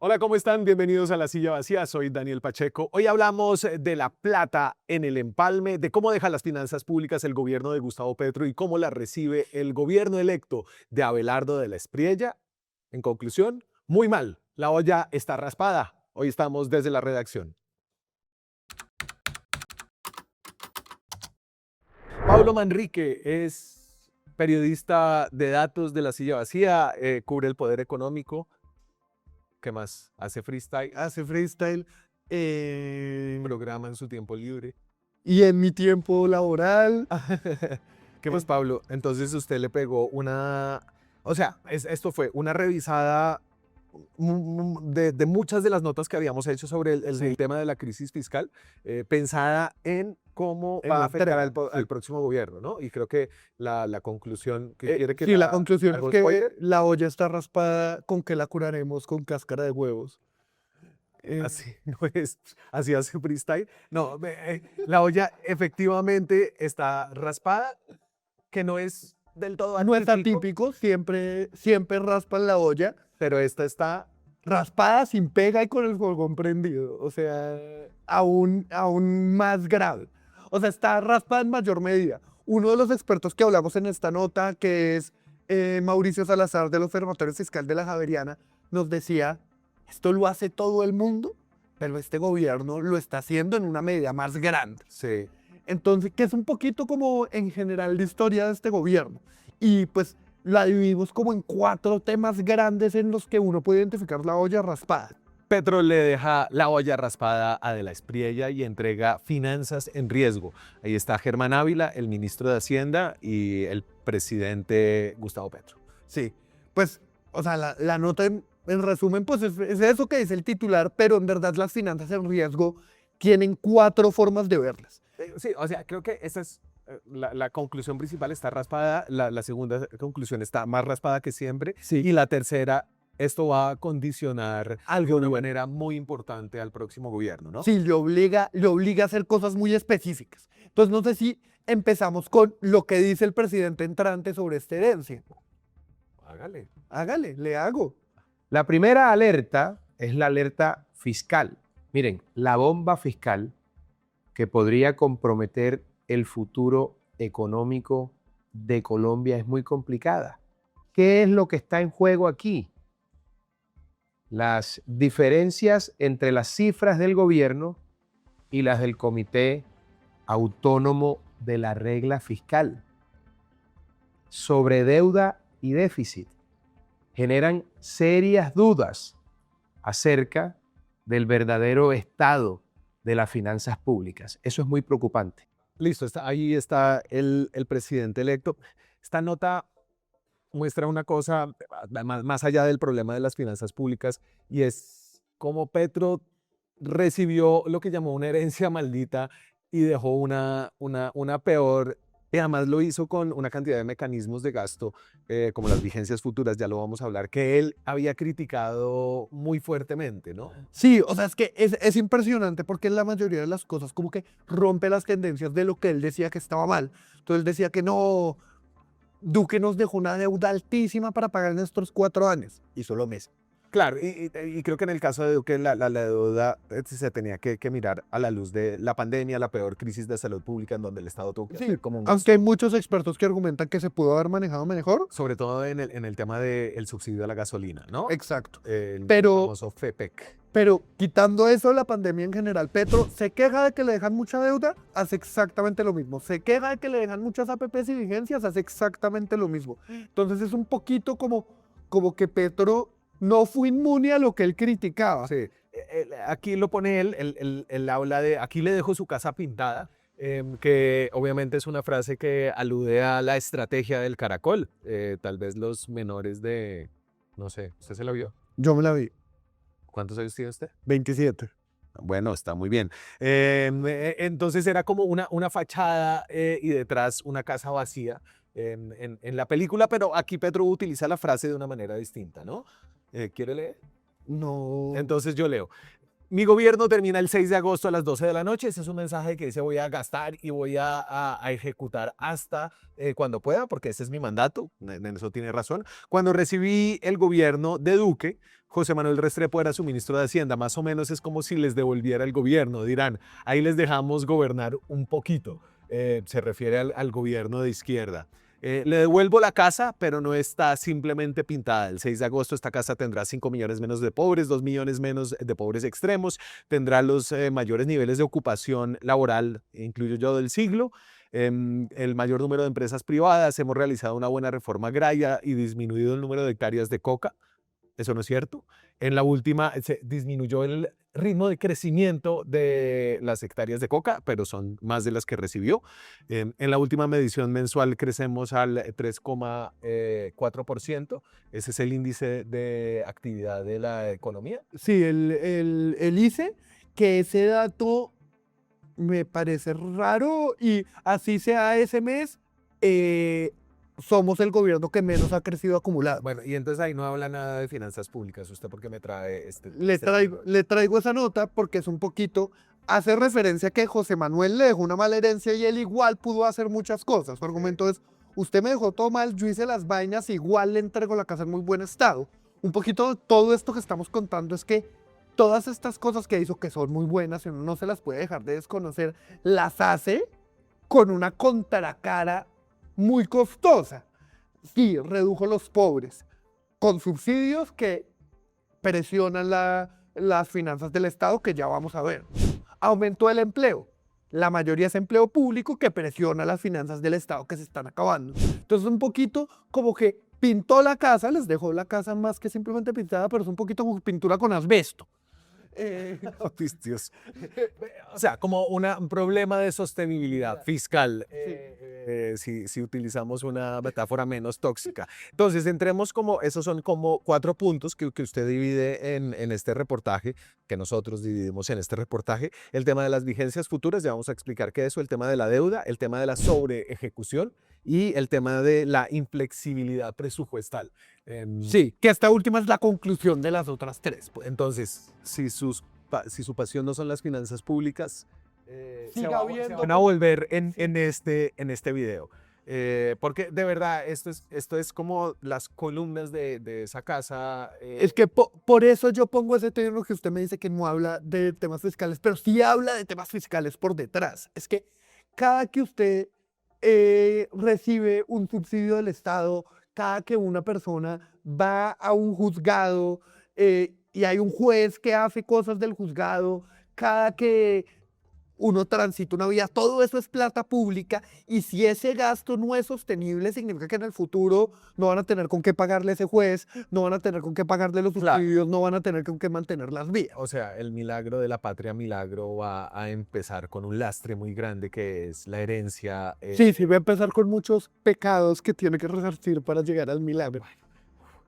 Hola, ¿cómo están? Bienvenidos a La Silla Vacía. Soy Daniel Pacheco. Hoy hablamos de la plata en el empalme, de cómo deja las finanzas públicas el gobierno de Gustavo Petro y cómo la recibe el gobierno electo de Abelardo de la Espriella. En conclusión, muy mal. La olla está raspada. Hoy estamos desde la redacción. Pablo Manrique es periodista de datos de La Silla Vacía, cubre el poder económico. ¿Qué más? Hace freestyle, Hace freestyle. programa en su tiempo libre. Y en mi tiempo laboral, ¿Qué más, Pablo? Entonces usted le pegó una, o sea, esto fue una revisada de muchas de las notas que habíamos hecho sobre el tema de la crisis fiscal, pensada en cómo en va a la afectar entrega, al próximo gobierno, ¿no? Y creo que la conclusión que quiere que sí, la conclusión es ¿algún que spoiler? la olla está raspada. ¿Con qué la curaremos? Con cáscara de huevos. Eh, Así no es, así hace freestyle. No, la olla efectivamente está raspada, que no es del todo no es atípico, atípico, siempre raspan la olla, pero esta está. raspada sin pega y con el fogón prendido. O sea, aún más grave. O sea, está raspada en mayor medida. Uno de los expertos que hablamos en esta nota, que es Mauricio Salazar del Observatorio Fiscal de la Javeriana, nos decía, esto lo hace todo el mundo, pero este gobierno lo está haciendo en una medida más grande. Sí. Entonces, que es un poquito como en general la historia de este gobierno. Y pues la dividimos como en 4 temas grandes en los que uno puede identificar la olla raspada. Petro le deja la olla raspada a De la Espriella y entrega finanzas en riesgo. Ahí está Germán Ávila, el ministro de Hacienda, y el presidente Gustavo Petro. Sí, pues, o sea, la nota en resumen, pues es eso que dice el titular, pero en verdad las finanzas en riesgo tienen 4 formas de verlas. Sí, o sea, creo que esa es la conclusión principal, está raspada. La segunda conclusión está más raspada que siempre. Sí. Y la tercera, esto va a condicionar de Algo una bueno. manera muy importante al próximo gobierno, ¿no? Sí, le obliga a hacer cosas muy específicas. Entonces, no sé si empezamos con lo que dice el presidente entrante sobre esta herencia. Hágale. Hágale, le hago. La primera alerta es la alerta fiscal. Miren, la bomba fiscal que podría comprometer el futuro económico de Colombia es muy complicada. ¿Qué es lo que está en juego aquí? Las diferencias entre las cifras del gobierno y las del Comité Autónomo de la Regla Fiscal. Sobre deuda y déficit generan serias dudas acerca del verdadero estado de las finanzas públicas. Eso es muy preocupante. Listo, ahí está el presidente electo. Esta nota muestra una cosa más allá del problema de las finanzas públicas, y es cómo Petro recibió lo que llamó una herencia maldita y dejó una peor, y además lo hizo con una cantidad de mecanismos de gasto, como las vigencias futuras, ya lo vamos a hablar, que él había criticado muy fuertemente, ¿no? Sí, o sea, es que es impresionante porque en la mayoría de las cosas como que rompe las tendencias de lo que él decía que estaba mal. Entonces él decía que no, Duque nos dejó una deuda altísima para pagar en estos 4 años. Y solo meses. Claro, y creo que en el caso de Duque la deuda se tenía que mirar a la luz de la pandemia, la peor crisis de salud pública en donde el Estado tuvo que Sí, hacer como un aunque hay gasto, muchos expertos que argumentan que se pudo haber manejado mejor. sobre todo en el tema del subsidio a la gasolina, ¿no? Exacto. El Pero, famoso FEPEC. pero quitando eso, la pandemia en general, Petro se queja de que le dejan mucha deuda, hace exactamente lo mismo. Se queja de que le dejan muchas APPs y vigencias, hace exactamente lo mismo. Entonces es un poquito como que Petro no fue inmune a lo que él criticaba. Sí, aquí lo pone él habla de, aquí le dejo su casa pintada, que obviamente es una frase que alude a la estrategia del caracol. Tal vez los menores de, no sé, ¿usted se la vio? Yo me la vi, ¿Cuántos años tiene usted? 27. Bueno, está muy bien. Entonces era como una fachada, y detrás una casa vacía en la película, pero aquí Petro utiliza la frase de una manera distinta, ¿no? ¿Quiere leer? No. Entonces yo leo. Mi gobierno termina el 6 de agosto a las 12 de la noche. Ese es un mensaje que dice voy a gastar y voy a ejecutar hasta cuando pueda, porque ese es mi mandato. En eso tiene razón. Cuando recibí el gobierno de Duque, José Manuel Restrepo era su ministro de Hacienda, más o menos es como si les devolviera el gobierno, dirán, ahí les dejamos gobernar un poquito, se refiere al gobierno de izquierda. Le devuelvo la casa, pero no está simplemente pintada. El 6 de agosto esta casa tendrá 5 millones menos de pobres, 2 millones menos de pobres extremos, tendrá los mayores niveles de ocupación laboral, incluyo yo, del siglo, el mayor número de empresas privadas, hemos realizado una buena reforma agraria y disminuido el número de hectáreas de coca. Eso no es cierto. En la última se disminuyó el ritmo de crecimiento de las hectáreas de coca, pero son más de las que recibió. En la última medición mensual crecemos al 3,4%. Ese es el índice de actividad de la economía. Sí, el ICE, que ese dato me parece raro y así sea ese mes, somos el gobierno que menos ha crecido acumulado. Bueno, y entonces ahí no habla nada de finanzas públicas. ¿Usted por qué me trae este? Le traigo esa nota porque es un poquito, hace referencia a que José Manuel le dejó una mala herencia y él igual pudo hacer muchas cosas. Su argumento es, usted me dejó todo mal, yo hice las vainas, igual le entrego la casa en muy buen estado. Un poquito todo esto que estamos contando es que todas estas cosas que hizo, que son muy buenas y uno no se las puede dejar de desconocer, las hace con una contracara muy costosa. Sí, redujo los pobres con subsidios que presionan las finanzas del Estado, que ya vamos a ver. Aumentó el empleo. La mayoría es empleo público que presiona las finanzas del Estado que se están acabando. Entonces un poquito como que pintó la casa, les dejó la casa más que simplemente pintada, pero es un poquito como pintura con asbesto. Dios. O sea, como un problema de sostenibilidad fiscal, si utilizamos una metáfora menos tóxica. Entonces, entremos como, esos son como 4 puntos que usted divide en este reportaje, que nosotros dividimos en este reportaje. El tema de las vigencias futuras, ya vamos a explicar qué es eso, el tema de la deuda, el tema de la sobreejecución y el tema de la inflexibilidad presupuestal. Sí, que esta última es la conclusión de las otras 3. Pues. Entonces, si su pasión no son las finanzas públicas, se van a como- volver en este video. Porque de verdad, esto es como las columnas de esa casa. Es que por eso yo pongo ese término que usted me dice que no habla de temas fiscales, pero sí habla de temas fiscales por detrás. Es que cada que usted recibe un subsidio del Estado, cada que una persona va a un juzgado y hay un juez que hace cosas del juzgado, cada que uno transita una vía, todo eso es plata pública y si ese gasto no es sostenible, significa que en el futuro no van a tener con qué pagarle a ese juez, no van a tener con qué pagarle los subsidios, no van a tener con qué mantener las vías. O sea, el milagro de la patria milagro va a empezar con un lastre muy grande que es la herencia. Sí, va a empezar con muchos pecados que tiene que resarcir para llegar al milagro.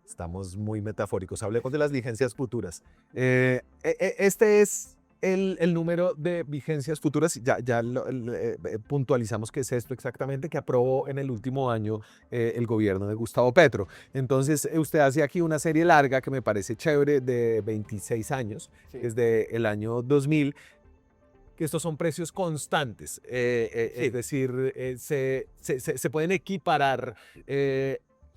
Estamos muy metafóricos. Hablemos de las vigencias futuras. Este es el número de vigencias futuras. Ya puntualizamos qué es esto exactamente, que aprobó en el último año el gobierno de Gustavo Petro. Entonces, usted hace aquí una serie larga que me parece chévere de 26 años, Sí. desde el año 2000, que estos son precios constantes. Es decir, se pueden equiparar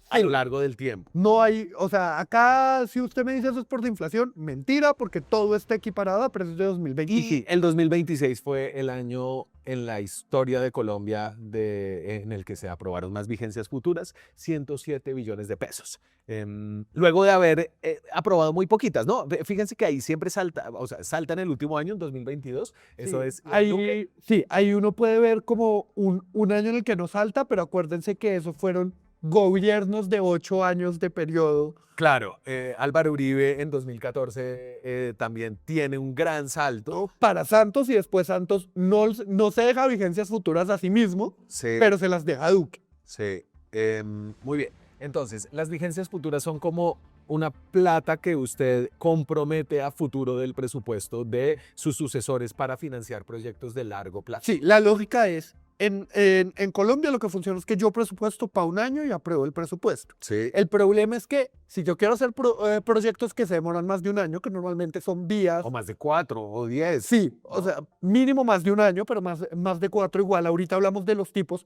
a lo largo del tiempo. No hay, o sea, acá si usted me dice eso es por la inflación, mentira, porque todo está equiparado a precios de 2020. Y el 2026 fue el año en la historia de Colombia en el que se aprobaron más vigencias futuras, 107 billones de pesos. Luego de haber aprobado muy poquitas, ¿no? Fíjense que ahí siempre salta, o sea, salta en el último año, en 2022. Eso Sí, es. ahí uno puede ver como un año en el que no salta, pero acuérdense que eso fueron gobiernos de 8 años de periodo. Claro, Álvaro Uribe en 2014 también tiene un gran salto. Para Santos y después Santos no se deja vigencias futuras a sí mismo, Sí. pero se las deja a Duque. Sí, muy bien. Entonces, las vigencias futuras son como una plata que usted compromete a futuro del presupuesto de sus sucesores para financiar proyectos de largo plazo. Sí, la lógica es, en Colombia lo que funciona es que yo presupuesto para un año y apruebo el presupuesto. Sí. El problema es que si yo quiero hacer proyectos que se demoran más de un año, que normalmente son vías, O más de 4 o 10. sí, o sea, mínimo más de un año, pero más de 4 igual. Ahorita hablamos de los tipos.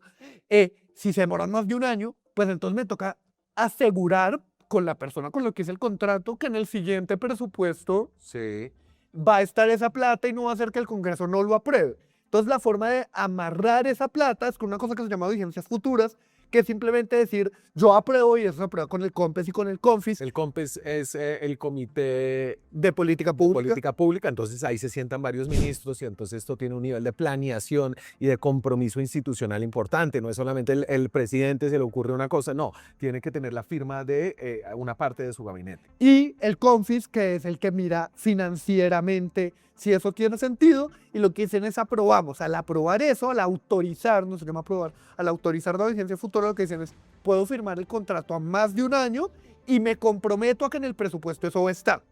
Si se demoran más de un año, pues entonces me toca asegurar con la persona con la que hice el contrato que en el siguiente presupuesto Sí. va a estar esa plata y no va a hacer que el Congreso no lo apruebe. Entonces la forma de amarrar esa plata es con una cosa que se llama vigencias futuras, que es simplemente decir, yo apruebo y eso se aprueba con el COMPES y con el CONFIS El COMPES es el Comité de Política de Pública. Política Pública, entonces ahí se sientan varios ministros y entonces esto tiene un nivel de planeación y de compromiso institucional importante. No es solamente el presidente se le ocurre una cosa, no, tiene que tener la firma de una parte de su gabinete. Y el CONFIS, que es el que mira financieramente si eso tiene sentido, y lo que dicen es aprobamos. Al aprobar eso, al autorizar, no se llama aprobar, al autorizar la vigencia futura, lo que dicen es, puedo firmar el contrato a más de un año y me comprometo a que en el presupuesto eso va a estar.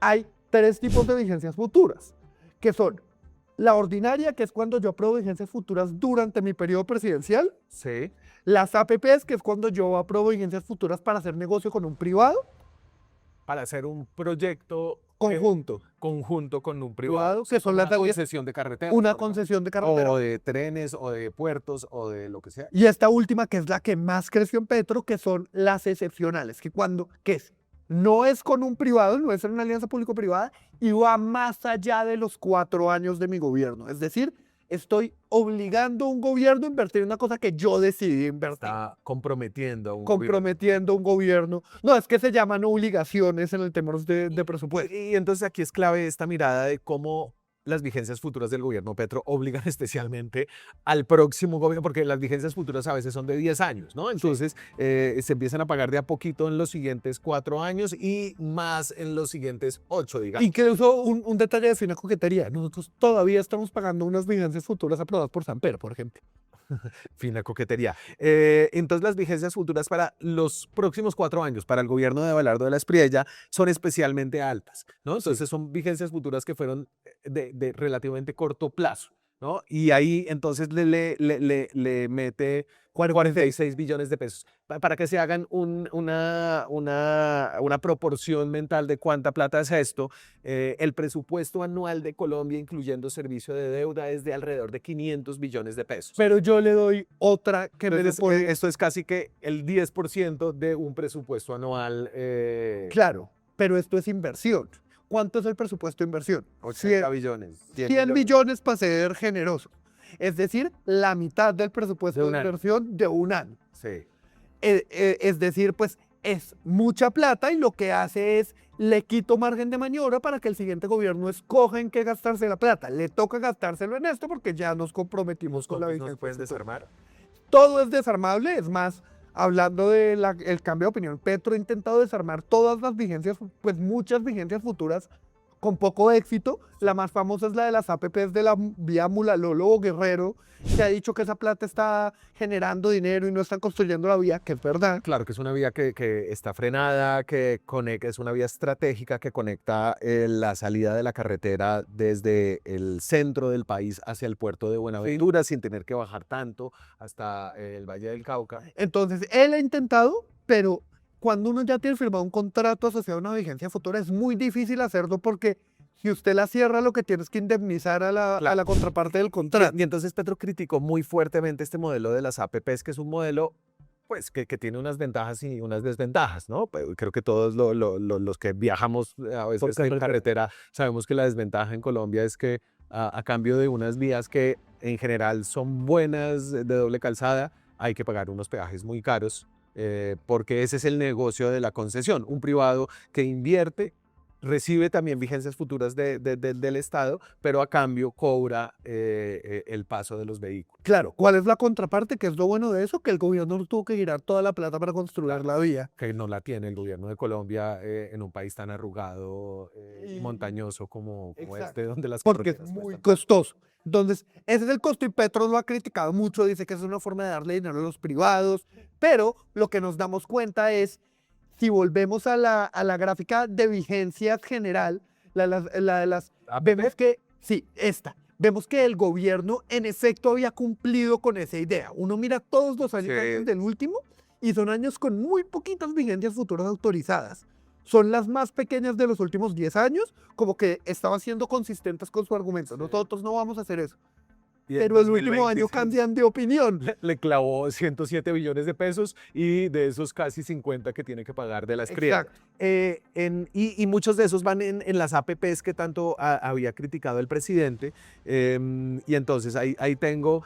Hay 3 tipos de vigencias futuras, que son la ordinaria, que es cuando yo apruebo vigencias futuras durante mi periodo presidencial, Sí. las APPs, que es cuando yo apruebo vigencias futuras para hacer negocio con un privado, Para hacer un proyecto conjunto. conjunto con un Privado, privado, que son una las de concesión de carretera. una por ejemplo, concesión de carretera. o de trenes, o de puertos, o de lo que sea. Y esta última, que es la que más creció en Petro, que son las excepcionales, no es con un privado, no es en una alianza público-privada, y va más allá de los 4 años de mi gobierno. Es decir, estoy obligando a un gobierno a invertir en una cosa que yo decidí invertir. Está comprometiendo a un Comprometiendo a un gobierno. No, es que se llaman obligaciones en el tema de presupuesto. Y entonces aquí es clave esta mirada de cómo las vigencias futuras del gobierno Petro obligan especialmente al próximo gobierno, porque las vigencias futuras a veces son de 10 años, ¿no? Entonces se empiezan a pagar de a poquito en los siguientes 4 años y más en los siguientes 8, digamos. Incluso un detalle de fina coquetería. Nosotros todavía estamos pagando unas vigencias futuras aprobadas por Samper, por ejemplo. Fina coquetería. Entonces las vigencias futuras para los próximos 4 años, para el gobierno de Abelardo de la Espriella, son especialmente altas, ¿no? Entonces son vigencias futuras que fueron de relativamente corto plazo, ¿no? Y ahí entonces le mete 46 billones de pesos. Para que se hagan una proporción mental de cuánta plata es esto, el presupuesto anual de Colombia, incluyendo servicio de deuda, es de alrededor de 500 billones de pesos. Pero yo le doy otra que me Entonces, pone... esto es casi que el 10% de un presupuesto anual. Claro, pero esto es inversión. ¿Cuánto es el presupuesto de inversión? 80 billones. 100 millones para ser generoso. Es decir, la mitad del presupuesto De de un año. inversión de un año. Sí. Es decir, pues es mucha plata y lo que hace es le quito margen de maniobra para que el siguiente gobierno escoja en qué gastarse la plata. Le toca gastárselo en esto porque ya nos comprometimos con la ¿Nos vigencia puedes futura. desarmar? Todo es desarmable, es más, hablando del cambio de opinión, Petro ha intentado desarmar todas las vigencias, pues muchas vigencias futuras con poco éxito. La más famosa es la de las APPs de la vía Mulalolo o Guerrero, que ha dicho que esa plata está generando dinero y no están construyendo la vía, que es verdad. Claro que es una vía que está frenada, que es una vía estratégica que conecta la salida de la carretera desde el centro del país hacia el puerto de Buenaventura, sin tener que bajar tanto hasta el Valle del Cauca. Entonces, él ha intentado, pero cuando uno ya tiene firmado un contrato asociado a una vigencia futura, es muy difícil hacerlo porque si usted la cierra, lo que tiene es que indemnizar a la contraparte del contrato. Y entonces Petro criticó muy fuertemente este modelo de las APPs, que es un modelo pues, que tiene unas ventajas y unas desventajas, ¿no? Creo que todos los que viajamos a veces en carretera sabemos que la desventaja en Colombia es que a cambio de unas vías que en general son buenas, de doble calzada, hay que pagar unos peajes muy caros, porque ese es el negocio de la concesión. Un privado que invierte recibe también vigencias futuras del Estado, pero a cambio cobra el paso de los vehículos. Claro, ¿cuál es la contraparte? ¿Qué es lo bueno de eso? Que el gobierno tuvo que girar toda la plata para construir la vía. Que no la tiene el gobierno de Colombia en un país tan arrugado y montañoso como Exacto. este, donde las Porque es carreteras muy cuestan. costoso. Entonces, ese es el costo y Petro lo ha criticado mucho, dice que es una forma de darle dinero a los privados, pero lo que nos damos cuenta es, si volvemos a la gráfica de vigencia general, la de las vemos que, sí, vemos que el gobierno en efecto había cumplido con esa idea. Uno mira todos los años Sí. antes del último y son años con muy poquitas vigencias futuras autorizadas. Son las más pequeñas de los últimos 10 años, como que estaban siendo consistentes con su argumento. Nosotros no vamos a hacer eso. Y en pero el último 2026 año cambian de opinión. le clavó 107 billones de pesos y de esos casi 50 que tiene que pagar de la escriba. Exacto. Y muchos de esos van en las APPs que tanto había criticado el presidente. Y entonces ahí tengo,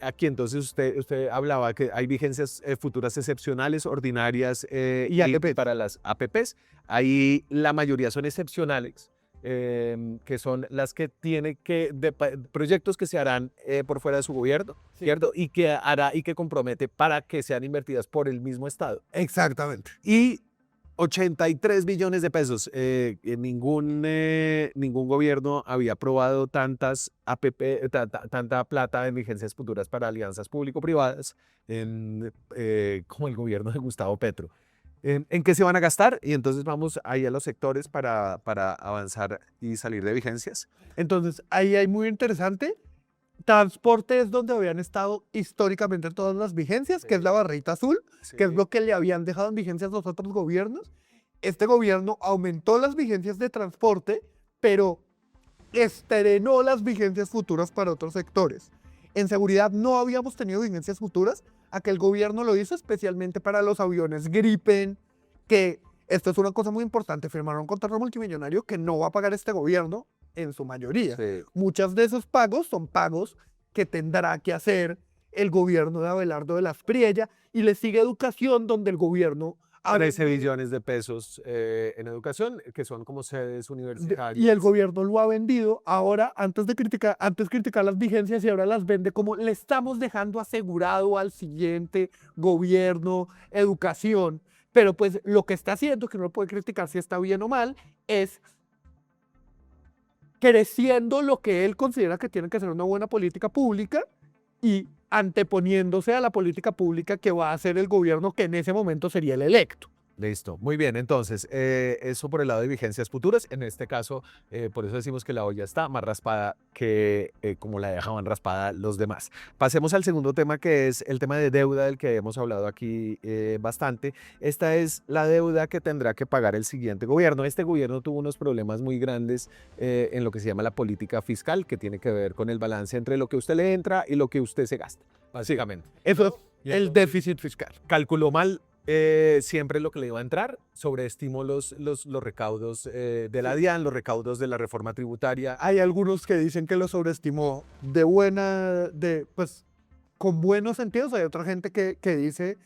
aquí entonces usted hablaba que hay vigencias futuras excepcionales, ordinarias Y APPs. para las APPs. Ahí la mayoría son excepcionales. Que son las que tiene proyectos que se harán por fuera de su gobierno, Sí. ¿cierto? Y que hará y que compromete para que sean invertidas por el mismo Estado. Exactamente. Y 83 billones de pesos. Ningún gobierno había aprobado tantas APP, tanta plata en vigencias futuras para alianzas público-privadas como el gobierno de Gustavo Petro. ¿En qué se van a gastar? Y entonces vamos ahí a los sectores para avanzar y salir de vigencias. Entonces, ahí hay muy interesante. Transporte es donde habían estado históricamente todas las vigencias, que es la barrita azul, que es lo que le habían dejado en vigencias los otros gobiernos. Este gobierno aumentó las vigencias de transporte, pero estrenó las vigencias futuras para otros sectores. En seguridad no habíamos tenido vigencias futuras, aquel gobierno lo hizo especialmente para los aviones Gripen, que esto es una cosa muy importante, firmaron un contrato multimillonario que no va a pagar este gobierno en su mayoría. Sí. Muchos de esos pagos son pagos que tendrá que hacer el gobierno de Abelardo de la Espriella, y le sigue educación, donde el gobierno 13 billones de pesos en educación, que son como sedes universitarias. y el gobierno lo ha vendido ahora, antes criticar las vigencias, y ahora las vende como le estamos dejando asegurado al siguiente gobierno educación. Pero pues lo que está haciendo, que no lo puede criticar si está bien o mal, es creciendo lo que él considera que tiene que ser una buena política pública y anteponiéndose a la política pública que va a hacer el gobierno que en ese momento sería el electo. Listo, muy bien. Entonces, eso por el lado de vigencias futuras. En este caso, por eso decimos que la olla está más raspada que como la dejaban raspada los demás. Pasemos al segundo tema, que es el tema de deuda del que hemos hablado aquí bastante. Esta es la deuda que tendrá que pagar el siguiente gobierno. Este gobierno tuvo unos problemas muy grandes en lo que se llama la política fiscal, que tiene que ver con el balance entre lo que usted le entra y lo que usted se gasta, básicamente. Eso es el déficit fiscal. Calculó mal siempre lo que le iba a entrar, sobreestimó los recaudos de la DIAN, los recaudos de la reforma tributaria. Hay algunos que dicen que lo sobreestimó pues con buenos sentidos. Hay otra gente que dice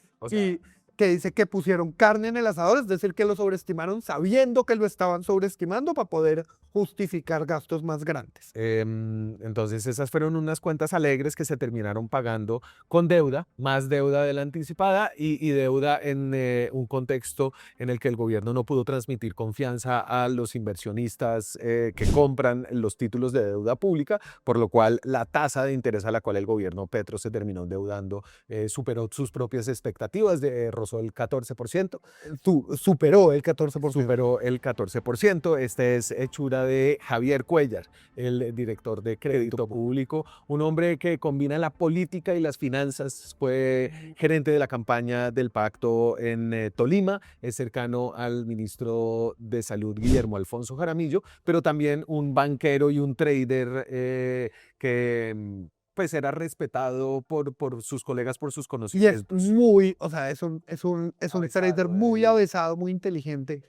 que pusieron carne en el asador, es decir, que lo sobreestimaron sabiendo que lo estaban sobreestimando para poder justificar gastos más grandes. Entonces esas fueron unas cuentas alegres que se terminaron pagando con deuda, más deuda de la anticipada y deuda en un contexto en el que el gobierno no pudo transmitir confianza a los inversionistas que compran los títulos de deuda pública, por lo cual la tasa de interés a la cual el gobierno Petro se terminó endeudando superó sus propias expectativas, rozó el 14%. Superó el 14%. Superó el 14%. Este es hechura de Javier Cuéllar, el director de Crédito Público, un hombre que combina la política y las finanzas. Fue gerente de la campaña del pacto en Tolima, es cercano al ministro de Salud Guillermo Alfonso Jaramillo, pero también un banquero y un trader que pues era respetado por sus colegas, por sus Y conocimientos. es muy, o sea, es un trader muy avesado, muy inteligente.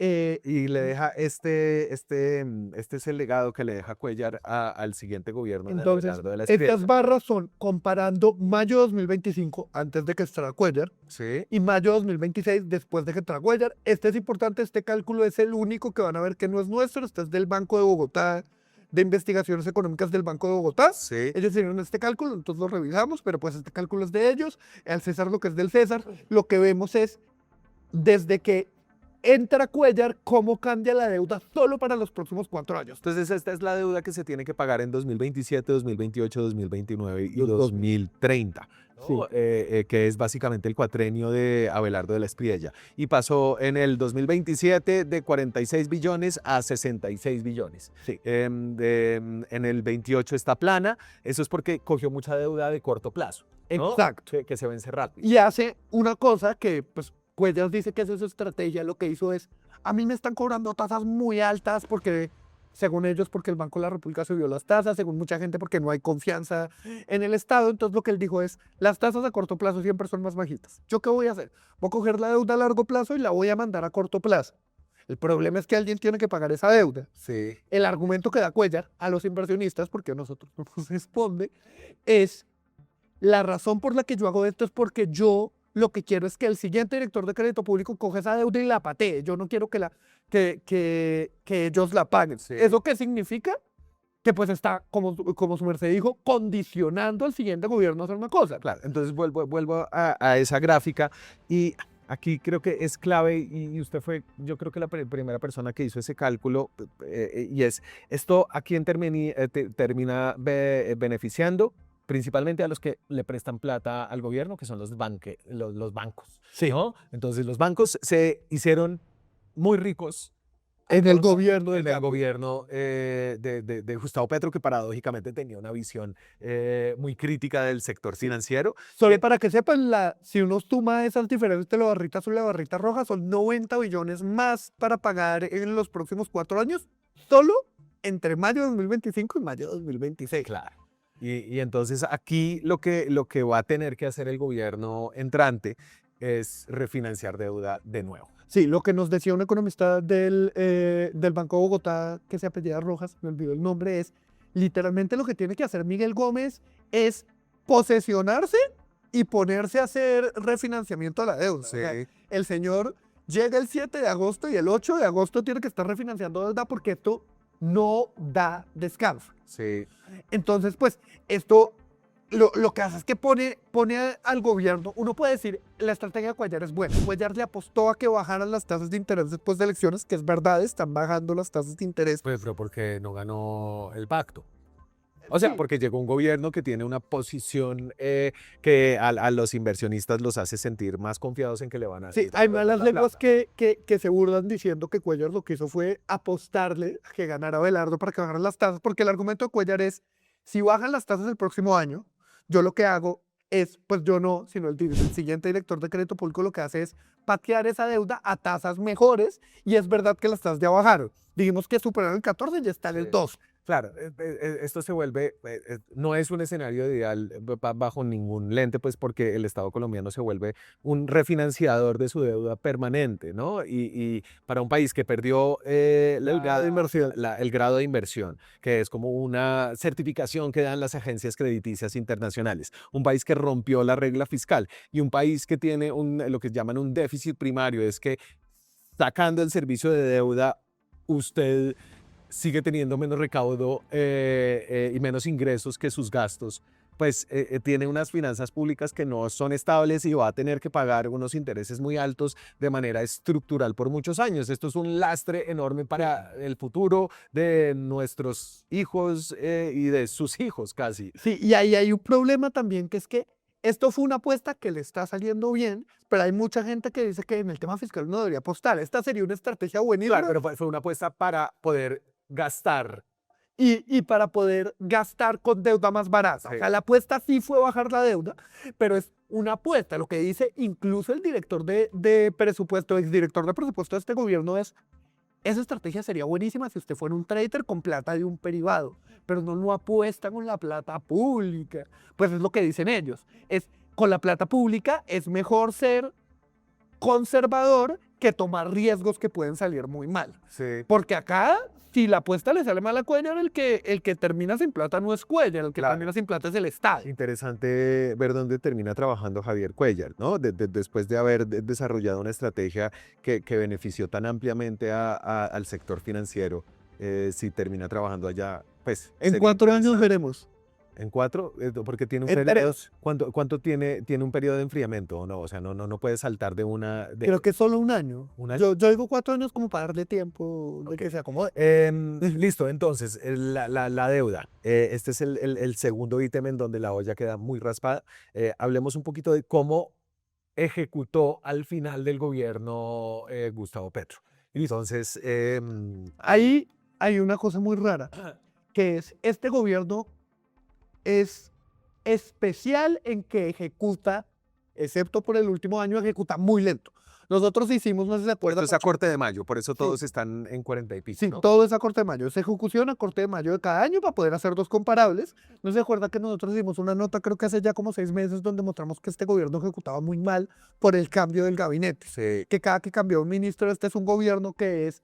Y le deja este es el legado que le deja Cuéllar al siguiente gobierno de Entonces, Abelardo de la Espriella. estas barras son comparando mayo 2025, antes de que entrara Cuéllar, Sí. y mayo 2026, después de que entrara Cuéllar. Este es importante, este cálculo es el único que van a ver que no es nuestro, este es del Banco de Bogotá, de Investigaciones Económicas del Banco de Bogotá. Sí. Ellos hicieron este cálculo, entonces lo revisamos, pero pues este cálculo es de ellos, al César lo que es del César. Lo que vemos es, desde que entra Cuéllar, cómo cambia la deuda solo para los próximos 4 años. Entonces esta es la deuda que se tiene que pagar en 2027, 2028, 2029 y 2030. ¿no? Sí. Que es básicamente el cuatrenio de Abelardo de la Espriella. Y pasó en el 2027 de 46 billones a 66 billones. Sí. En el 28 está plana. Eso es porque cogió mucha deuda de corto plazo, ¿no? Exacto. Que se vence rápido. Y hace una cosa que, pues, Cuéllar dice que esa es su estrategia. Lo que hizo es, a mí me están cobrando tasas muy altas porque según ellos porque el Banco de la República subió las tasas, según mucha gente porque no hay confianza en el Estado. Entonces lo que él dijo es, las tasas a corto plazo siempre son más bajitas. ¿Yo qué voy a hacer? Voy a coger la deuda a largo plazo y la voy a mandar a corto plazo. El problema es que alguien tiene que pagar esa deuda. Sí. El argumento que da Cuellar a los inversionistas, porque a nosotros no nos responde, es la razón por la que yo hago esto es porque yo lo que quiero es que el siguiente director de crédito público coja esa deuda y la patee. Yo no quiero que ellos la paguen. Sí. ¿Eso qué significa? Que pues está, como su merced dijo, condicionando al siguiente gobierno a hacer una cosa. Claro, entonces vuelvo a esa gráfica y aquí creo que es clave y usted fue, yo creo que la primera persona que hizo ese cálculo y es, ¿esto a quién termina beneficiando? Principalmente a los que le prestan plata al gobierno, que son los bancos. Sí. ¿No? Entonces los bancos se hicieron muy ricos En el gobierno en el gobierno de Gustavo Petro, que paradójicamente tenía una visión muy crítica del sector financiero. Solo para que sepan, si uno suma esas diferencias de la barrita azul y la barrita roja, son 90 billones más para pagar en los próximos 4 años, solo entre mayo de 2025 y mayo de 2026. Claro. Y entonces aquí lo que va a tener que hacer el gobierno entrante es refinanciar deuda de nuevo. Sí, lo que nos decía un economista del Banco de Bogotá, que se apellida Rojas, me olvidó el nombre, es literalmente lo que tiene que hacer Miguel Gómez es posesionarse y ponerse a hacer refinanciamiento de la deuda. Sí. O sea, el señor llega el 7 de agosto y el 8 de agosto tiene que estar refinanciando deuda porque esto no da descanso. Sí. Entonces, pues, esto lo que hace es que pone al gobierno, uno puede decir, la estrategia de Cuellar es buena. Cuellar le apostó a que bajaran las tasas de interés después de elecciones, que es verdad, están bajando las tasas de interés. Pues, pero porque no ganó el pacto. O sea, Sí. porque llegó un gobierno que tiene una posición que a los inversionistas los hace sentir más confiados en que le van a Sí, hay malas lenguas que se burlan diciendo que Cuellar lo que hizo fue apostarle a que ganara Abelardo para que bajaran las tasas, porque el argumento de Cuellar es, si bajan las tasas el próximo año, yo lo que hago es, pues yo no, sino el siguiente director de crédito público lo que hace es patear esa deuda a tasas mejores, y es verdad que las tasas ya bajaron. Dijimos que superaron el 14 y ya está en el Sí. 2. Claro, esto se vuelve, no es un escenario ideal bajo ningún lente, pues porque el Estado colombiano se vuelve un refinanciador de su deuda permanente, ¿no? Y para un país que perdió el grado de inversión, que es como una certificación que dan las agencias crediticias internacionales, un país que rompió la regla fiscal y un país que tiene lo que llaman un déficit primario, es que sacando el servicio de deuda, usted sigue teniendo menos recaudo y menos ingresos que sus gastos, pues tiene unas finanzas públicas que no son estables y va a tener que pagar unos intereses muy altos de manera estructural por muchos años. Esto es un lastre enorme para el futuro de nuestros hijos y de sus hijos casi. Sí, y ahí hay un problema también, que es que esto fue una apuesta que le está saliendo bien, pero hay mucha gente que dice que en el tema fiscal no debería apostar. Esta sería una estrategia buenísima. Claro, pero fue una apuesta para poder gastar. Y para poder gastar con deuda más barata. Sí. O sea, la apuesta sí fue bajar la deuda, pero es una apuesta. Lo que dice incluso el director de presupuesto, exdirector de presupuesto de este gobierno es, esa estrategia sería buenísima si usted fuera un trader con plata de un privado, pero no apuesta con la plata pública. Pues es lo que dicen ellos. Con la plata pública es mejor ser conservador que tomar riesgos que pueden salir muy mal. Sí. Porque acá, si la apuesta le sale mal a Cuellar, el que termina sin plata no es Cuellar, el que Claro. termina sin plata es el Estado. Interesante ver dónde termina trabajando Javier Cuellar, ¿no? Después de haber desarrollado una estrategia que benefició tan ampliamente al sector financiero, si termina trabajando allá, pues... En sería 4 años interesante. veremos. ¿En 4? Porque tiene un En periodo... 3. ¿Cuánto tiene un periodo de enfriamiento o no? O sea, no puede saltar de una... Creo que solo un año. ¿Un año? Yo digo 4 años como para darle tiempo de que se acomode. Listo, entonces, la deuda. Este es el segundo ítem en donde la olla queda muy raspada. Hablemos un poquito de cómo ejecutó al final del gobierno Gustavo Petro. Entonces, Ahí hay una cosa muy rara, que es, este gobierno es especial en que ejecuta, excepto por el último año, ejecuta muy lento. Nosotros hicimos, no sé si se acuerdan. Esto es a corte de mayo, por eso todos están en 40 y pico, Sí, ¿no? todo es a corte de mayo. Es ejecución a corte de mayo de cada año para poder hacer dos comparables. ¿No se acuerda que nosotros hicimos una nota, creo que hace ya como 6 meses, donde mostramos que este gobierno ejecutaba muy mal por el cambio del gabinete? Sí. Que cada que cambió un ministro, este es un gobierno que es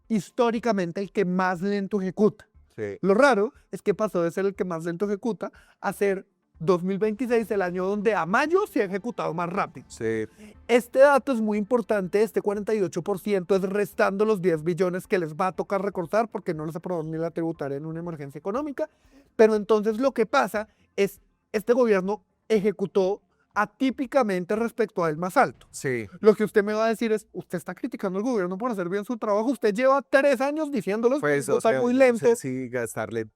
históricamente el que más lento ejecuta. Sí. Lo raro es que pasó de ser el que más lento ejecuta a ser 2026 el año donde a mayo se ha ejecutado más rápido. Sí. Este dato es muy importante, este 48% es restando los 10 billones que les va a tocar recortar porque no les aprobaron ni la tributaria en una emergencia económica. Pero entonces lo que pasa es, este gobierno ejecutó atípicamente respecto al más alto. Sí. Lo que usted me va a decir es, usted está criticando al gobierno por hacer bien su trabajo, usted lleva 3 años diciéndolos que Pues, o está sea, muy lento. sí, gastarle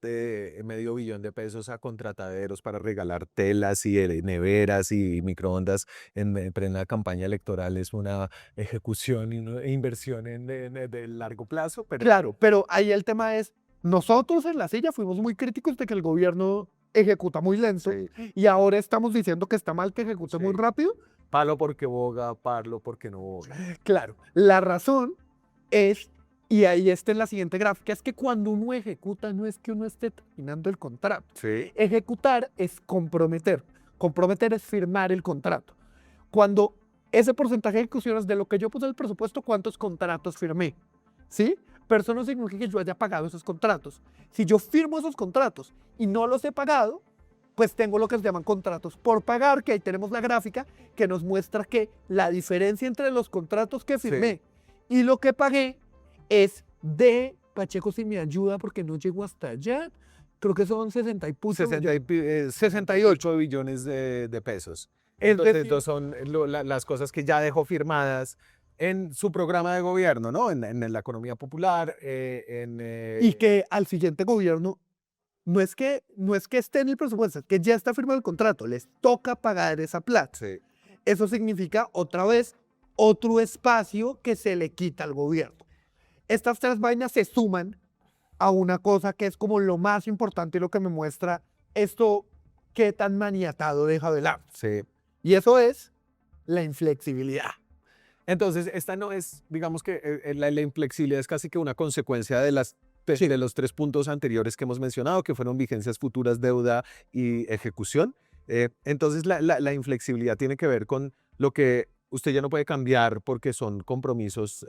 medio billón de pesos a contrataderos para regalar telas y neveras y microondas en plena campaña electoral es una ejecución y una inversión de largo plazo, pero Claro, pero ahí el tema es, nosotros en la silla fuimos muy críticos de que el gobierno ejecuta muy lento sí, y ahora estamos diciendo que está mal que ejecute muy Sí. rápido. palo porque boga, palo porque no boga. Claro, la razón es, y ahí está en la siguiente gráfica, es que cuando uno ejecuta no es que uno esté terminando el contrato. Sí, Ejecutar es comprometer. Comprometer es firmar el contrato. Cuando ese porcentaje de ejecuciones de lo que yo puse en el presupuesto, ¿cuántos contratos firmé? ¿Sí? Pero eso no significa que yo haya pagado esos contratos. Si yo firmo esos contratos y no los he pagado, pues tengo lo que se llaman contratos por pagar, que ahí tenemos la gráfica que nos muestra que la diferencia entre los contratos que Sí. firmé y lo que pagué es de, Pacheco, si me ayuda porque no llego hasta allá, creo que son 60 y puto 68 billones de pesos. Es Entonces, decir, estos son las cosas que ya dejó firmadas en su programa de gobierno, ¿no? En la economía popular, y que al siguiente gobierno no es que esté en el presupuesto, es que ya está firmado el contrato, les toca pagar esa plata. Sí, Eso significa otra vez otro espacio que se le quita al gobierno. Estas tres vainas se suman a una cosa que es como lo más importante y lo que me muestra esto qué tan maniatado deja de lado. sí. Y eso es la inflexibilidad. Entonces, esta no es, digamos que la inflexibilidad es casi que una consecuencia de de los 3 puntos anteriores que hemos mencionado, que fueron vigencias futuras, deuda y ejecución. Entonces, la inflexibilidad tiene que ver con lo que usted ya no puede cambiar porque son compromisos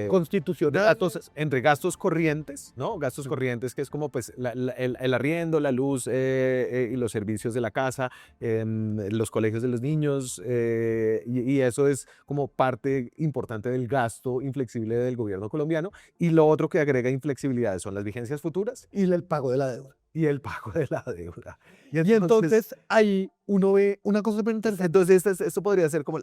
Constitucional. entre gastos corrientes, ¿no? Gastos corrientes que es como pues el arriendo, la luz y los servicios de la casa, los colegios de los niños, y eso es como parte importante del gasto inflexible del gobierno colombiano. Y lo otro que agrega inflexibilidad son las vigencias futuras Y el pago de la deuda. y el pago de la deuda. Y entonces ahí uno ve una cosa súper interesante. Entonces, esto podría ser como,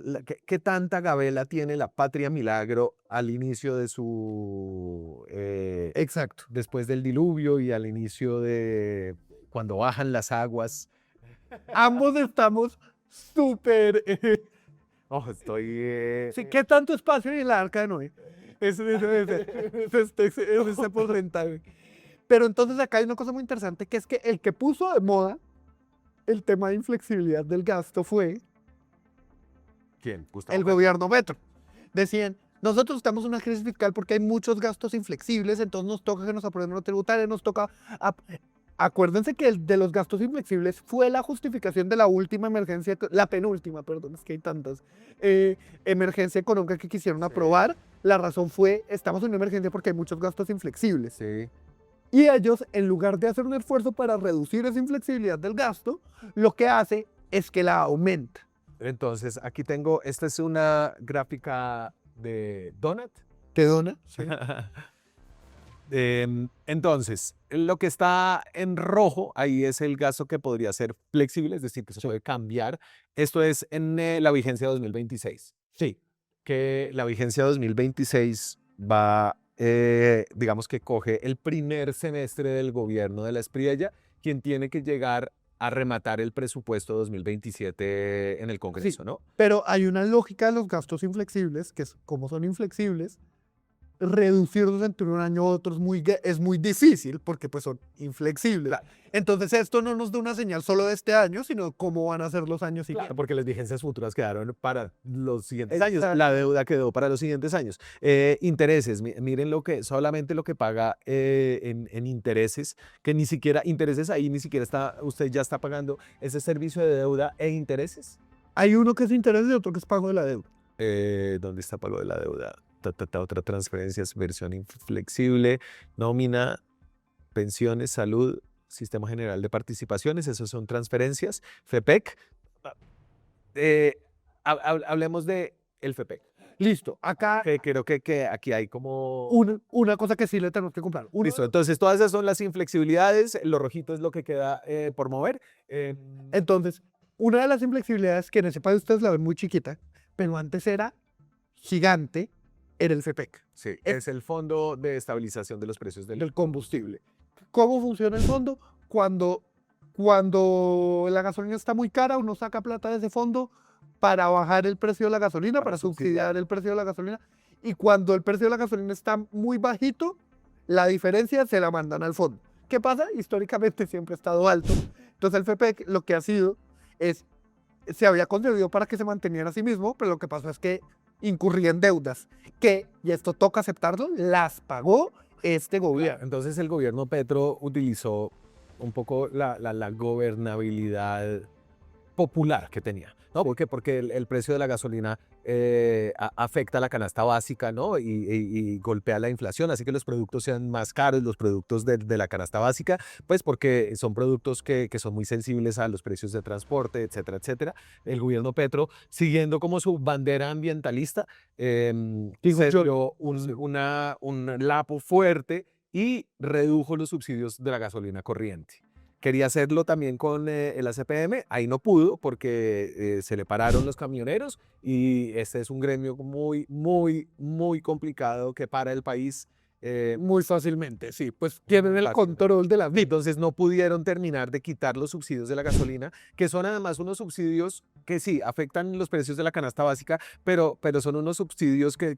¿qué tanta gabela tiene la Patria Milagro al inicio de su, Exacto. después del diluvio y al inicio de cuando bajan las aguas? Ambos estamos súper... Oh, estoy... sí, ¿qué tanto espacio hay en la arca de Noé? Ese porcentaje. Pero entonces acá hay una cosa muy interesante, que es que el que puso de moda el tema de inflexibilidad del gasto fue ¿Quién? el gobierno Petro. Decían, nosotros estamos en una crisis fiscal porque hay muchos gastos inflexibles, entonces nos toca que nos aprueben una tributaria, nos toca... Acuérdense que el de los gastos inflexibles fue la justificación de la última emergencia, la penúltima, perdón, es que hay tantas, emergencia económica que quisieron aprobar. La razón fue, estamos en una emergencia porque hay muchos gastos inflexibles. Sí. Y ellos, en lugar de hacer un esfuerzo para reducir esa inflexibilidad del gasto, lo que hace es que la aumenta. Entonces, aquí tengo, esta es una gráfica de Donut. ¿Te dona? Sí. Entonces, lo que está en rojo, ahí es el gasto que podría ser flexible, es decir, que se puede cambiar. Esto es en la vigencia 2026. Sí. Que la vigencia 2026 va, digamos que coge el primer semestre del gobierno de la Espriella, quien tiene que llegar a rematar el presupuesto 2027 en el Congreso, Sí. ¿no? Pero hay una lógica de los gastos inflexibles, que es como son inflexibles, reducirlos entre un año a otro es muy difícil porque pues son inflexibles. Claro. Entonces esto no nos da una señal solo de este año, sino cómo van a ser los años Claro, siguientes. porque las vigencias futuras quedaron para los siguientes Exacto. años. La deuda quedó para los siguientes años. Intereses, miren solamente lo que paga en intereses, que ni siquiera, intereses ahí ni siquiera usted ya está pagando ese servicio de deuda e intereses. Hay uno que es interés y otro que es pago de la deuda. ¿Dónde está pago de la deuda? Otra transferencia, versión inflexible, nómina, pensiones, salud, Sistema General de Participaciones, esos son transferencias, FEPEC. Hablemos de el FEPEC. Listo, acá Que creo que aquí hay como... una cosa que sí le tenemos que comprar. Listo, entonces todas esas son las inflexibilidades, lo rojito es lo que queda por mover. Entonces, una de las inflexibilidades que en ese país ustedes la ven muy chiquita, pero antes era gigante, era el FEPEC, Sí, es el Fondo de Estabilización de los Precios del combustible. ¿Cómo funciona el fondo? Cuando la gasolina está muy cara, uno saca plata de ese fondo para bajar el precio de la gasolina, para subsidiar el precio de la gasolina. Y cuando el precio de la gasolina está muy bajito, la diferencia se la mandan al fondo. ¿Qué pasa? Históricamente siempre ha estado alto. Entonces el FEPEC lo que ha sido es, se había concebido para que se manteniera a sí mismo, pero lo que pasó es que incurría en deudas, que, y esto toca aceptarlo, las pagó este gobierno. Entonces el gobierno Petro utilizó un poco la gobernabilidad popular que tenía, ¿no? ¿Por qué? Porque el precio de la gasolina afecta a la canasta básica, ¿no? Y golpea la inflación, así que los productos sean más caros, los productos de la canasta básica, pues porque son productos que son muy sensibles a los precios de transporte, etcétera, etcétera. El gobierno Petro, siguiendo como su bandera ambientalista, se dio un lapo fuerte y redujo los subsidios de la gasolina corriente. Quería hacerlo también con el ACPM, ahí no pudo porque se le pararon los camioneros y este es un gremio muy, muy, muy complicado que para el país Muy fácilmente, sí, pues tienen el control de la vida. entonces no pudieron terminar de quitar los subsidios de la gasolina, que son además unos subsidios que sí afectan los precios de la canasta básica, pero son unos subsidios que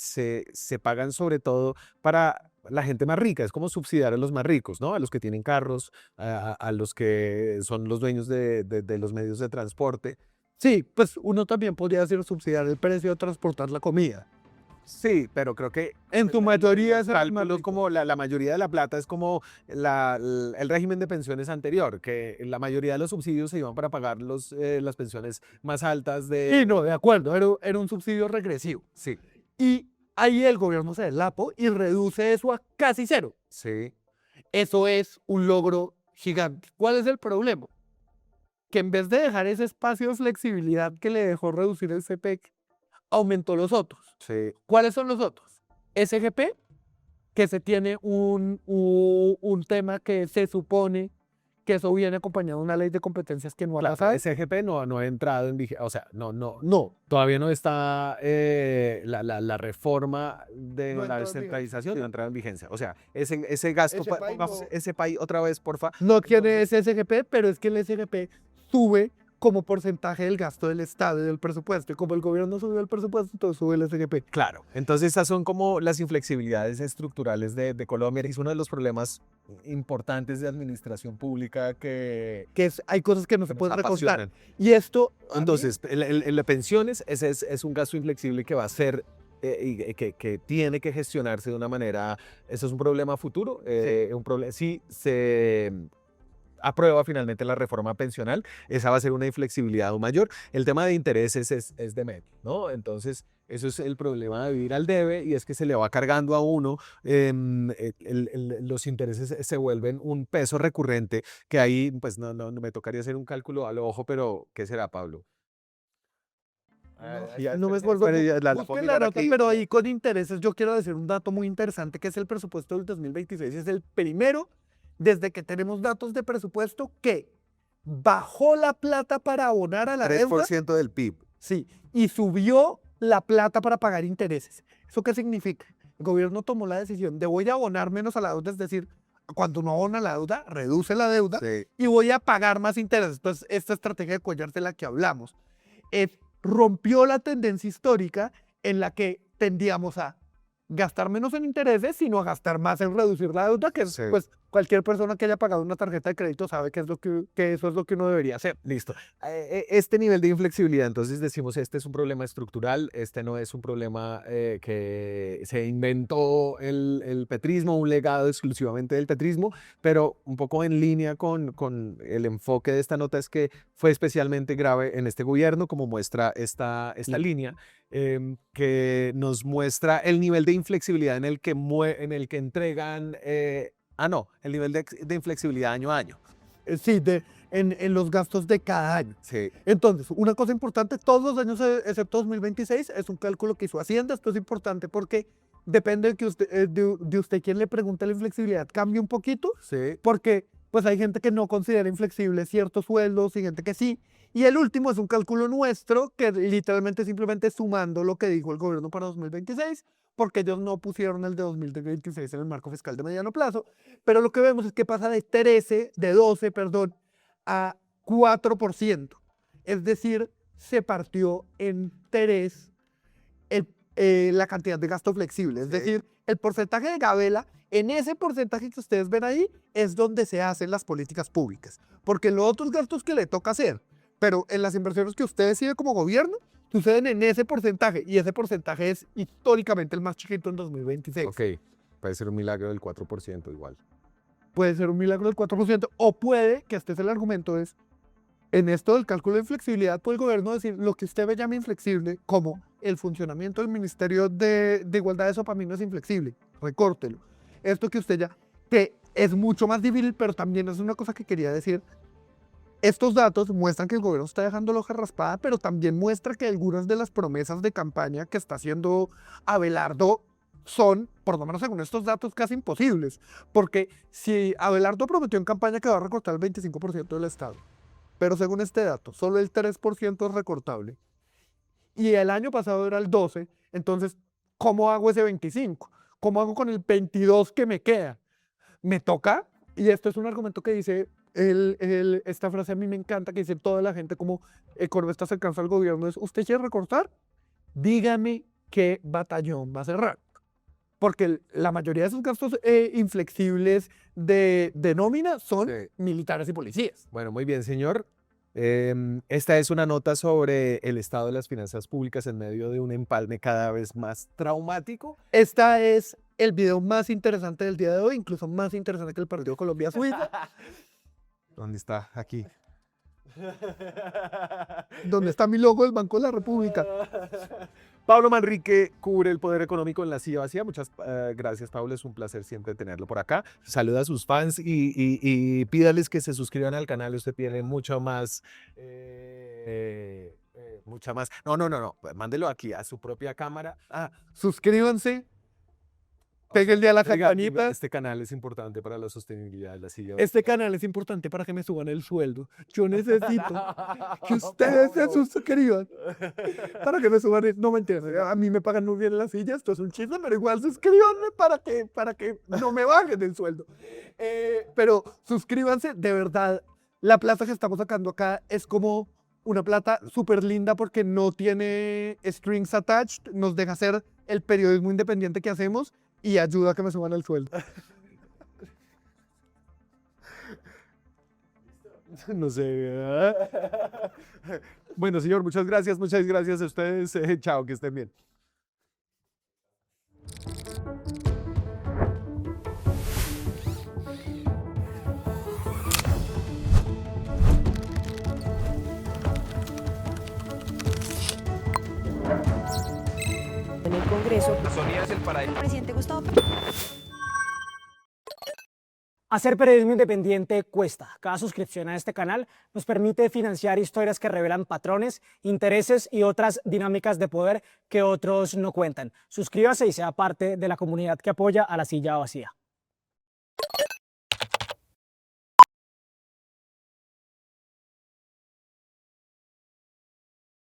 se pagan sobre todo para la gente más rica. Es como subsidiar a los más ricos, ¿no? A los que tienen carros, a los que son los dueños de los medios de transporte. Sí, pues uno también podría decir subsidiar el precio de transportar la comida. Sí, pero creo que En tu mayoría es cálculos como la mayoría de la plata es como el régimen de pensiones anterior, que la mayoría de los subsidios se iban para pagar las pensiones más altas Y no, de acuerdo, era un subsidio regresivo. Sí, Y ahí el gobierno se delapo y reduce eso a casi cero. sí. Eso es un logro gigante. ¿Cuál es el problema? Que en vez de dejar ese espacio de flexibilidad que le dejó reducir el FEPEC, aumentó los otros. Sí. ¿Cuáles son los otros? SGP, que se tiene un tema que se supone que eso viene acompañado de una ley de competencias que no ha Claro, pasado. SGP no ha entrado en vigencia, o sea, no, todavía no está la reforma de No la entró en descentralización, vigencia. no ha entrado en vigencia. O sea, ese gasto, Ese país pongamos no. ese país otra vez, porfa. No tiene ese SGP, pero es que el SGP sube como porcentaje del gasto del Estado y del presupuesto. Y como el gobierno subió el presupuesto, entonces sube el SGP. Claro, entonces estas son como las inflexibilidades estructurales de Colombia. Es uno de los problemas importantes de administración pública que Hay cosas que no se nos pueden recostar. apasionan. Y esto, Entonces, el de pensiones es un gasto inflexible que va a ser y que tiene que gestionarse de una manera, eso es un problema futuro, si se aprueba finalmente la reforma pensional, esa va a ser una inflexibilidad aún mayor. El tema de intereses es de medio, ¿no? Entonces, eso es el problema de vivir al debe y es que se le va cargando a uno, los intereses se vuelven un peso recurrente que ahí, pues no me tocaría hacer un cálculo al ojo, pero ¿qué será, Pablo? no me acuerdo. La Busquen puedo la mirar nota, aquí. pero ahí con intereses yo quiero decir un dato muy interesante que es el presupuesto del 2026. Es el primero desde que tenemos datos de presupuesto que bajó la plata para abonar a la deuda. 3% del PIB. Sí, y subió la plata para pagar intereses. ¿Eso qué significa? El gobierno tomó la decisión de voy a abonar menos a la deuda, es decir, cuando uno abona la deuda, reduce la deuda Sí. y voy a pagar más intereses. Entonces, esta estrategia de collar de la que hablamos rompió la tendencia histórica en la que tendíamos a gastar menos en intereses, sino a gastar más en reducir la deuda, que Sí. pues cualquier persona que haya pagado una tarjeta de crédito sabe que eso es lo que uno debería hacer. Listo. Este nivel de inflexibilidad, entonces decimos, este es un problema estructural, este no es un problema que se inventó el petrismo, un legado exclusivamente del petrismo, pero un poco en línea con el enfoque de esta nota es que fue especialmente grave en este gobierno, como muestra esta línea, que nos muestra el nivel de inflexibilidad en el que entregan... el nivel de inflexibilidad año a año. Sí, en los gastos de cada año. Sí. Entonces, una cosa importante, todos los años excepto 2026 es un cálculo que hizo Hacienda. Esto es importante porque depende de, que usted, de usted quien le pregunte la inflexibilidad, cambia un poquito, Sí. porque pues hay gente que no considera inflexible ciertos sueldos y gente que sí. Y el último es un cálculo nuestro que literalmente simplemente sumando lo que dijo el gobierno para 2026, porque ellos no pusieron el de 2026 en el marco fiscal de mediano plazo. Pero lo que vemos es que pasa de 12, perdón, a 4%. Es decir, se partió en 3 la cantidad de gasto flexible. Es decir, el porcentaje de gabela, en ese porcentaje que ustedes ven ahí, es donde se hacen las políticas públicas. Porque en los otros gastos que le toca hacer, pero en las inversiones que usted decide como gobierno, suceden en ese porcentaje. Y ese porcentaje es históricamente el más chiquito en 2026. Ok, puede ser un milagro del 4% igual. Puede ser un milagro del 4%, o puede, que este es el argumento, es en esto del cálculo de inflexibilidad, puede el gobierno decir lo que usted ve llama inflexible, como el funcionamiento del Ministerio de Igualdad de Sopamino es inflexible, recórtelo. Esto que usted ya, que es mucho más difícil, pero también es una cosa que quería decir. Estos datos muestran que el gobierno está dejando la hoja raspada, pero también muestra que algunas de las promesas de campaña que está haciendo Abelardo son, por lo menos según estos datos, casi imposibles. Porque si Abelardo prometió en campaña que va a recortar el 25% del Estado, pero según este dato, solo el 3% es recortable, y el año pasado era el 12%, entonces, ¿cómo hago ese 25%? ¿Cómo hago con el 22% que me queda? Me toca, y esto es un argumento que dice, esta frase a mí me encanta, que dice toda la gente como economistas cercanos al gobierno, es, ¿usted quiere recortar? Dígame qué batallón va a cerrar. Porque la mayoría de esos gastos inflexibles de nómina son Sí. militares y policías. Bueno, muy bien, señor. Esta es una nota sobre el estado de las finanzas públicas en medio de un empalme cada vez más traumático. Este es el video más interesante del día de hoy, incluso más interesante que el partido Colombia-Suiza, ¿Dónde está? Aquí. donde está mi logo del Banco de la República. Pablo Manrique cubre el poder económico en la silla vacía. Muchas gracias, Pablo. Es un placer siempre tenerlo por acá. Saluda a sus fans y pídales que se suscriban al canal. Usted tiene mucho más. Mucha más. No. Mándelo aquí a su propia cámara. Suscríbanse, péguenle a la Oiga, campanita. este canal es importante para la sostenibilidad de la silla Este canal es importante para que me suban el sueldo. Yo necesito que ustedes se suscriban para que me suban. No, mentira, a mí me pagan muy bien en la silla, esto es un chiste, pero igual suscríbanme para que no me bajen el sueldo. Pero suscríbanse, de verdad, la plata que estamos sacando acá es como una plata súper linda porque no tiene strings attached, nos deja hacer el periodismo independiente que hacemos y ayuda a que me suban el sueldo. No sé. Bueno, señor, muchas gracias a ustedes. Chao, que estén bien. En el Congreso, Amazonía es el paraíso. presidente Gustavo Hacer periodismo independiente cuesta. Cada suscripción a este canal nos permite financiar historias que revelan patrones, intereses y otras dinámicas de poder que otros no cuentan. Suscríbase y sea parte de la comunidad que apoya a La Silla Vacía.